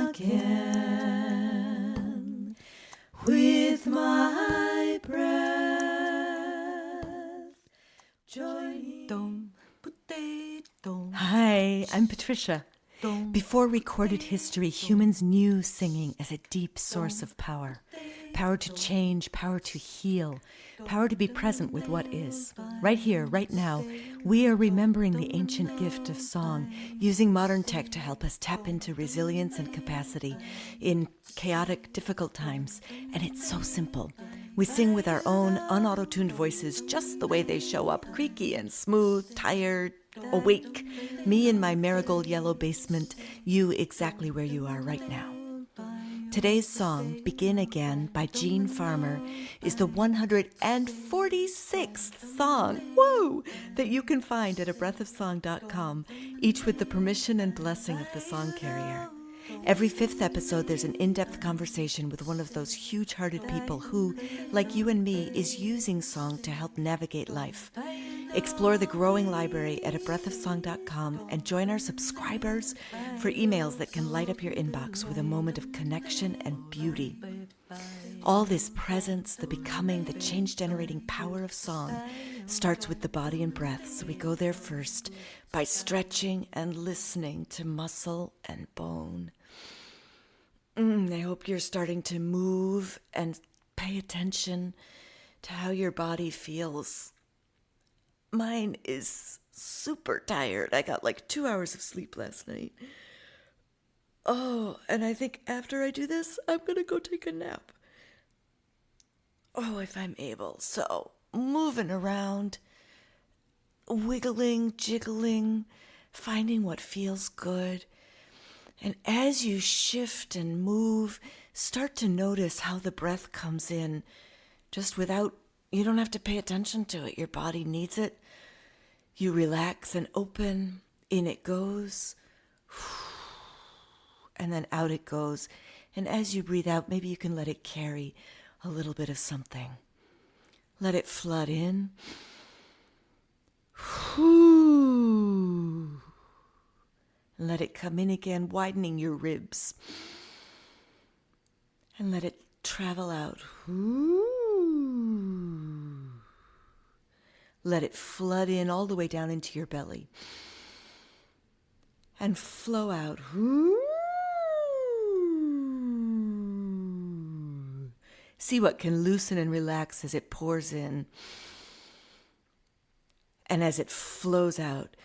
again with my breath. Joining. Hi, I'm Patricia. Before recorded history, humans knew singing as a deep source of power. Power to change, power to heal, power to be present with what is. Right here, right now, we are remembering the ancient gift of song, using modern tech to help us tap into resilience and capacity in chaotic, difficult times. And it's so simple. We sing with our own unauto-tuned voices just the way they show up, creaky and smooth, tired, awake. Me in my marigold yellow basement, you exactly where you are right now. Today's song, Begin Again by Gene Farmer, is the 146th song, woo, that you can find at abreathofsong.com, each with the permission and blessing of the song carrier. Every fifth episode, there's an in-depth conversation with one of those huge-hearted people who, like you and me, is using song to help navigate life. Explore the growing library at abreathofsong.com and join our subscribers for emails that can light up your inbox with a moment of connection and beauty. All this presence, the becoming, the change-generating power of song starts with the body and breath, so we go there first by stretching and listening to muscle and bone. I hope you're starting to move and pay attention to how your body feels. Mine is super tired. I got like 2 hours of sleep last night. Oh, and I think after I do this, I'm going to go take a nap. Oh, if I'm able. So, moving around, wiggling, jiggling, finding what feels good. And as you shift and move, start to notice how the breath comes in just without, you don't have to pay attention to it. Your body needs it. You relax and open, in it goes, and then out it goes. And as you breathe out, maybe you can let it carry a little bit of something. Let it flood in. And let it come in again, widening your ribs. And let it travel out. Let it flood in all the way down into your belly. And flow out. See what can loosen and relax as it pours in. And as it flows out.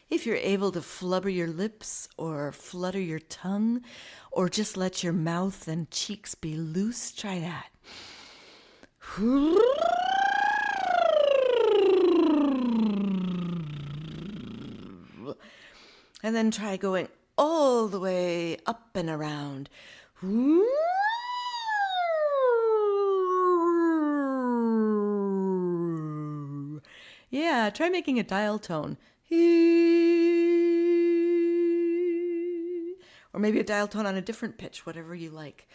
If you're able to flubber your lips or flutter your tongue or just let your mouth and cheeks be loose, try that. And then try going all the way up and around. Yeah, try making a dial tone. Or maybe a dial tone on a different pitch, whatever you like.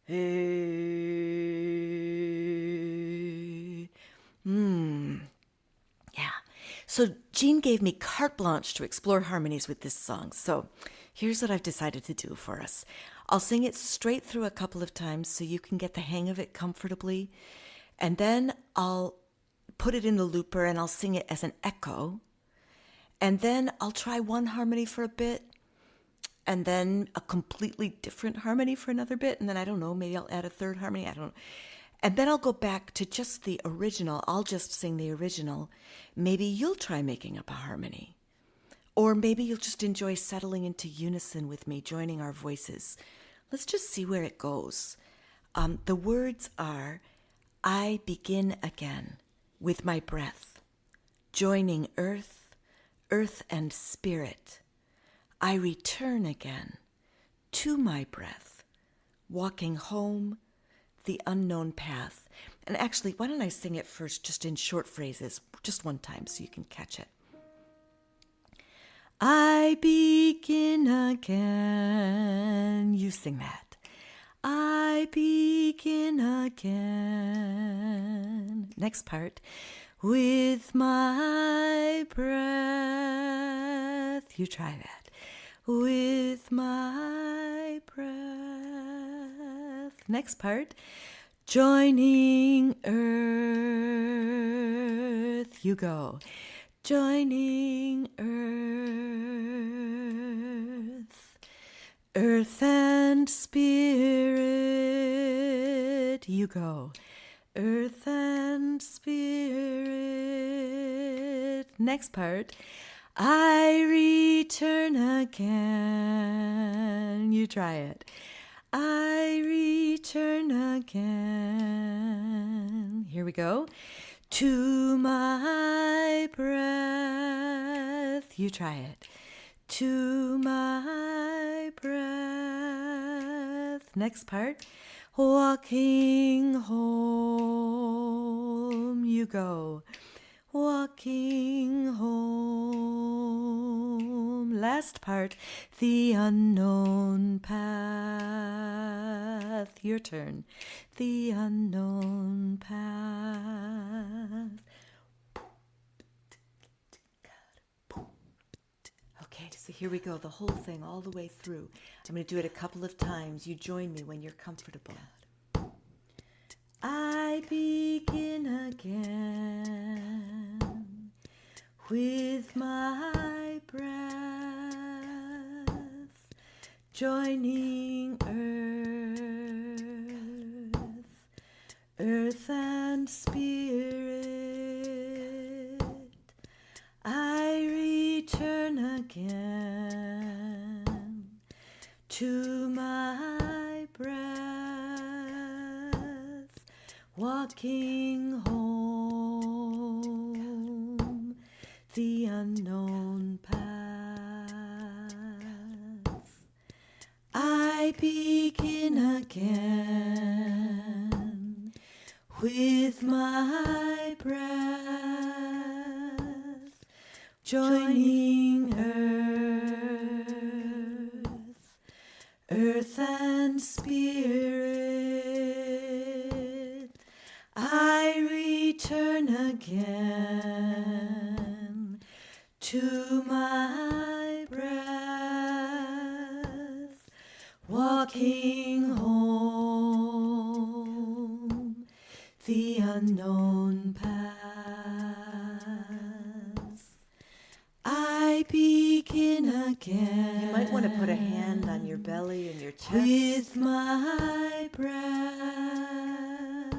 Yeah. So Gene gave me carte blanche to explore harmonies with this song. So here's what I've decided to do for us. I'll sing it straight through a couple of times so you can get the hang of it comfortably. And then I'll put it in the looper and I'll sing it as an echo. And then I'll try one harmony for a bit, and then a completely different harmony for another bit, and then I don't know, maybe I'll add a third harmony, I don't know. And then I'll go back to just the original. I'll just sing the original. Maybe you'll try making up a harmony. Or maybe you'll just enjoy settling into unison with me, joining our voices. Let's just see where it goes. The words are, I begin again with my breath, joining earth and spirit. I return again to my breath, walking home the unknown path. And actually, why don't I sing it first, just in short phrases, just one time so you can catch it. I begin again. You sing that. I begin again. Next part. With my breath. You try that. With my breath. Next part. Joining earth. You go. Joining earth. Earth and spirit. You go. Earth and spirit. Next part. I return again. You try it. I return again. Here we go. To my breath. You try it. To my breath. Next part. Walking home. You go. Walking home. Last part. The unknown path. Your turn. The unknown path. Okay, so here we go. The whole thing all the way through. I'm going to do it a couple of times. You join me when you're comfortable. I begin again with my breath, joining earth and spirit. I return again to my breath. Walking home, the unknown path. I begin again with my breath, joining earth and spirit. I return again to my breath, walking home, the unknown path. I begin again. You might want to put a hand on your belly and your chest. With my breath,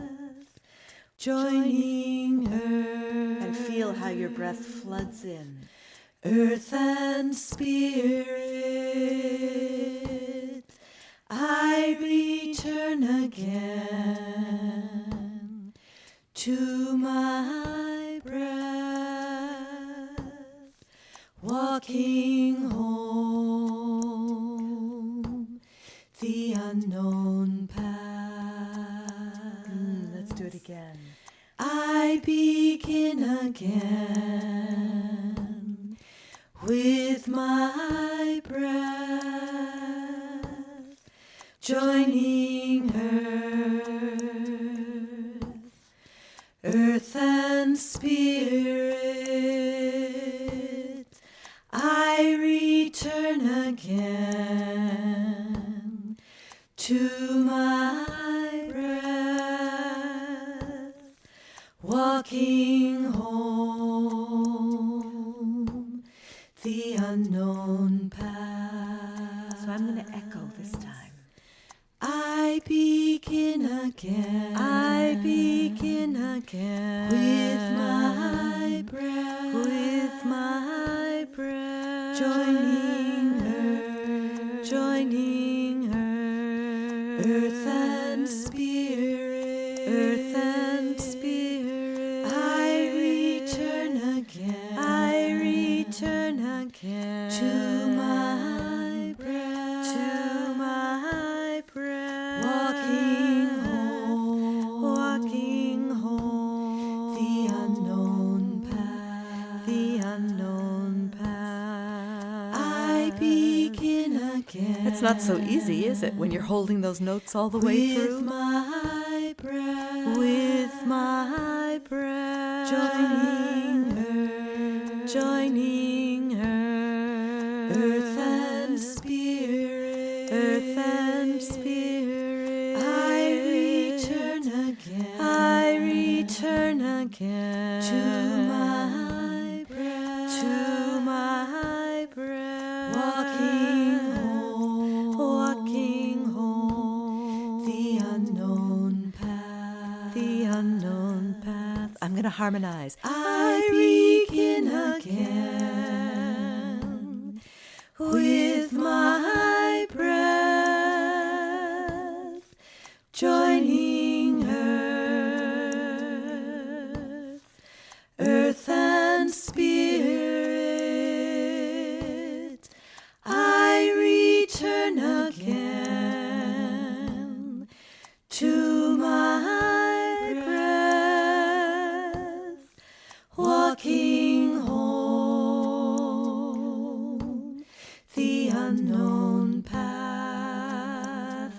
joining earth. And feel how your breath floods in. Earth and spirit. I return again to my breath, walking home, the unknown path. Let's do it again. I begin again with my breath, joining earth and spirit. I return again to my breath, walking home, the unknown path. So I'm going to echo this time. I begin again. I begin again with my breath. With my breath. Joining earth and spirit. Earth and spirit. I return again. I return again to my breath. To my breath. Walking home, the unknown path. The unknown path. I begin again. It's not so easy, is it, when you're holding those notes all the way through? With my breath. With my breath. Joining earth. and spirit, earth and spirit, I return again, I return again to my breath, to my breath, walking home, the unknown path, the unknown path. I'm going to harmonize. I begin again with my breath, joining earth and spirit. I return again to my breath, walking home, the unknown path.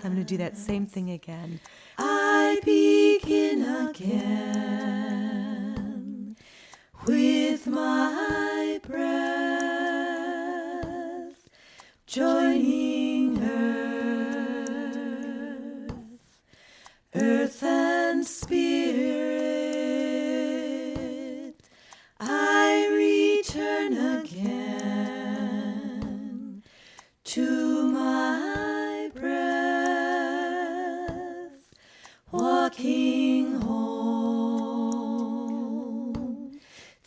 I'm going to do that same thing again. I begin again with my breath, joining earth and spirit. I return again to my breath, walking home,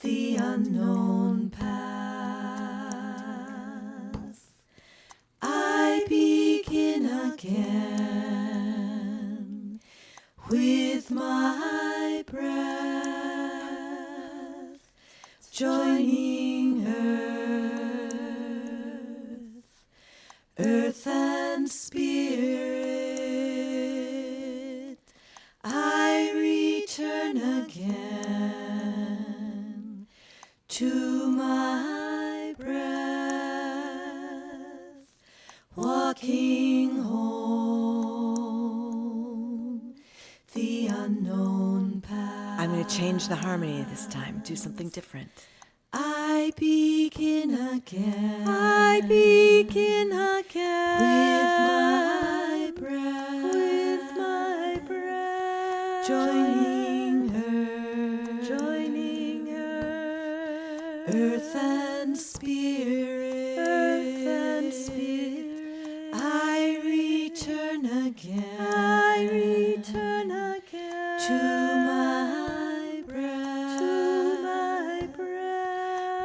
the unknown path. I begin again with my breath, joining earth and spirit. I return again to my breath, walking home, the unknown path. I'm going to change the harmony this time, do something different. I begin again. I begin again with my breath, joining earth and spirit, I return again, to my breath,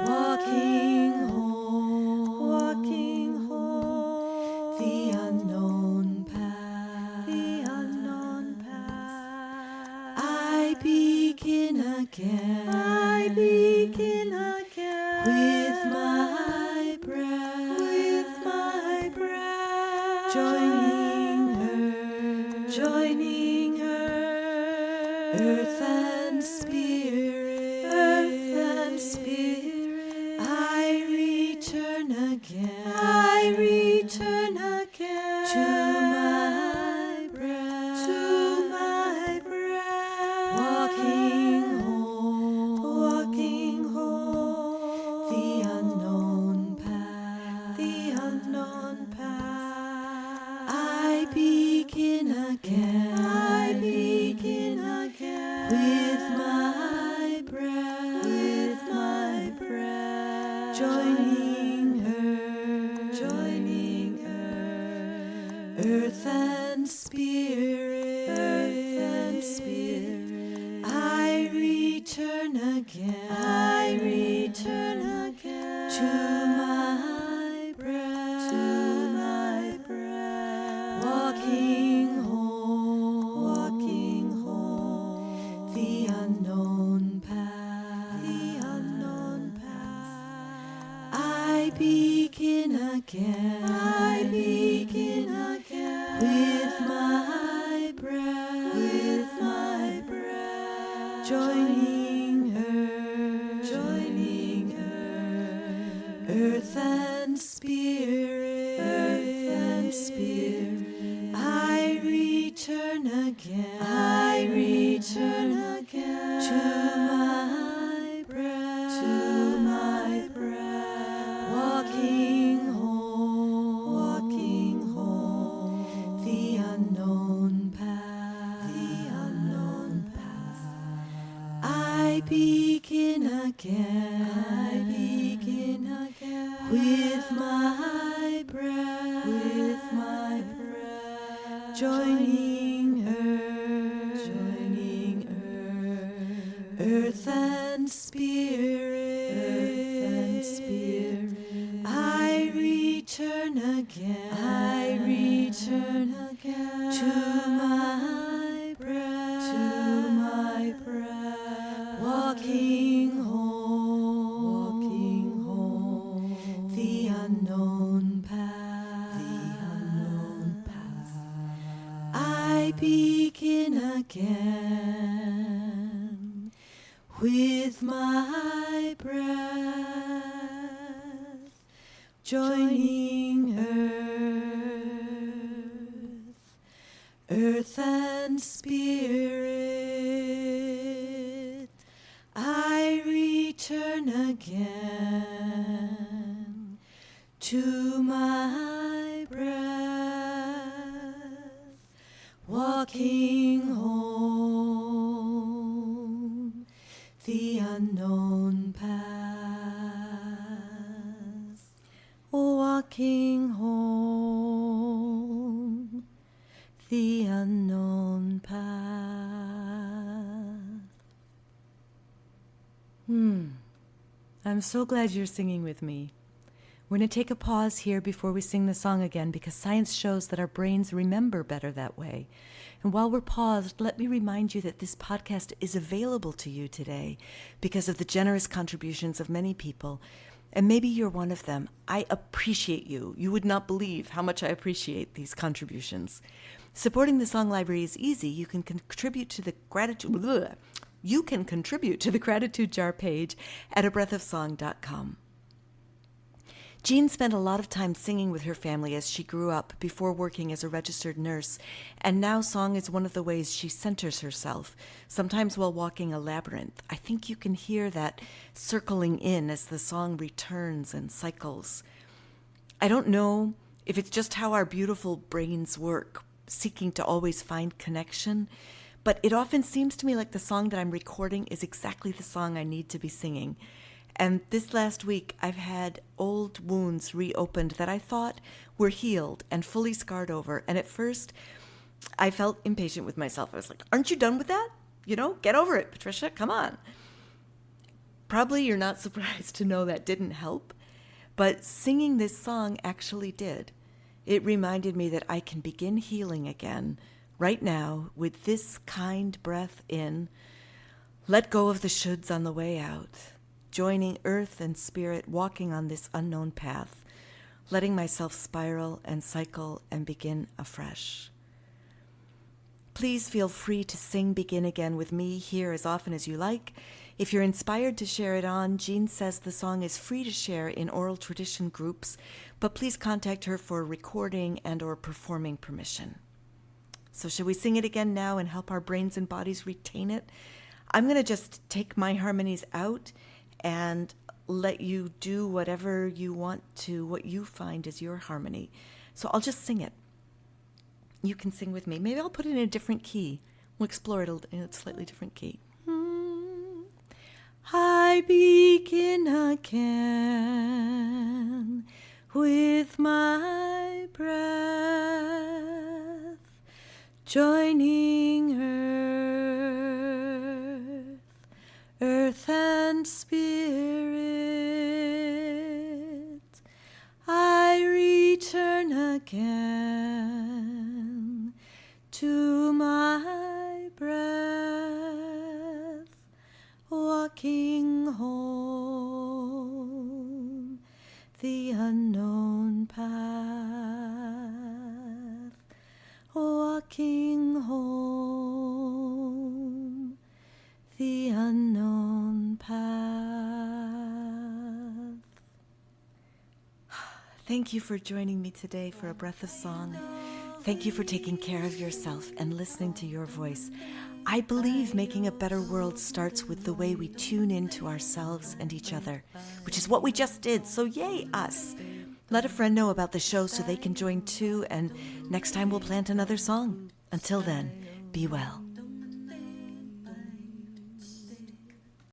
walking home, the unknown path, I begin again, with my breath, joining earth and spirit, I return again, to my breath, walking home, the unknown path, I begin again, with my breath, joining earth and spirit, I return again, to my breath, walking home, the unknown path, I begin again, with my breath, joining earth and spirit, I return again, to my breath, walking home, again. I begin again with my breath. With my breath. Joining earth and spirit. Earth and spirit. I return again. I return again to my breath. To my breath. Walking home. The unknown path. The unknown path. I begin again with my breath, joining earth and spirit. I return again to my breath, walking home the unknown path, walking home the unknown path. I'm so glad you're singing with me. We're going to take a pause here before we sing the song again because science shows that our brains remember better that way. And while we're paused, let me remind you that this podcast is available to you today because of the generous contributions of many people. And maybe you're one of them. I appreciate you. You would not believe how much I appreciate these contributions. Supporting the Song Library is easy. You can contribute to the gratitude jar page at abreathofsong.com. Jean spent a lot of time singing with her family as she grew up before working as a registered nurse, and now song is one of the ways she centers herself, sometimes while walking a labyrinth. I think you can hear that circling in as the song returns and cycles. I don't know if it's just how our beautiful brains work, seeking to always find connection, but it often seems to me like the song that I'm recording is exactly the song I need to be singing. And this last week, I've had old wounds reopened that I thought were healed and fully scarred over. And at first, I felt impatient with myself. I was like, aren't you done with that? Get over it, Patricia, come on. Probably you're not surprised to know that didn't help, but singing this song actually did. It reminded me that I can begin healing again right now with this kind breath in, let go of the shoulds on the way out, joining earth and spirit, walking on this unknown path, letting myself spiral and cycle and begin afresh. Please feel free to sing Begin Again with me here as often as you like. If you're inspired to share it on, Jean says the song is free to share in oral tradition groups, but please contact her for recording and or performing permission. So should we sing it again now and help our brains and bodies retain it? I'm going to just take my harmonies out and let you do whatever you want to, what you find is your harmony. So I'll just sing it. You can sing with me. Maybe I'll put it in a different key. We'll explore it in a slightly different key. I begin again with my breath, joining earth and spirit. I return again to my breath, walking home the unknown path, walking home the unknown path. Thank you for joining me today for A Breath of Song. Thank you for taking care of yourself and listening to your voice. I believe making a better world starts with the way we tune into ourselves and each other, which is what we just did, so yay us. Let a friend know about the show so they can join too, and next time we'll plant another song. Until then, be well.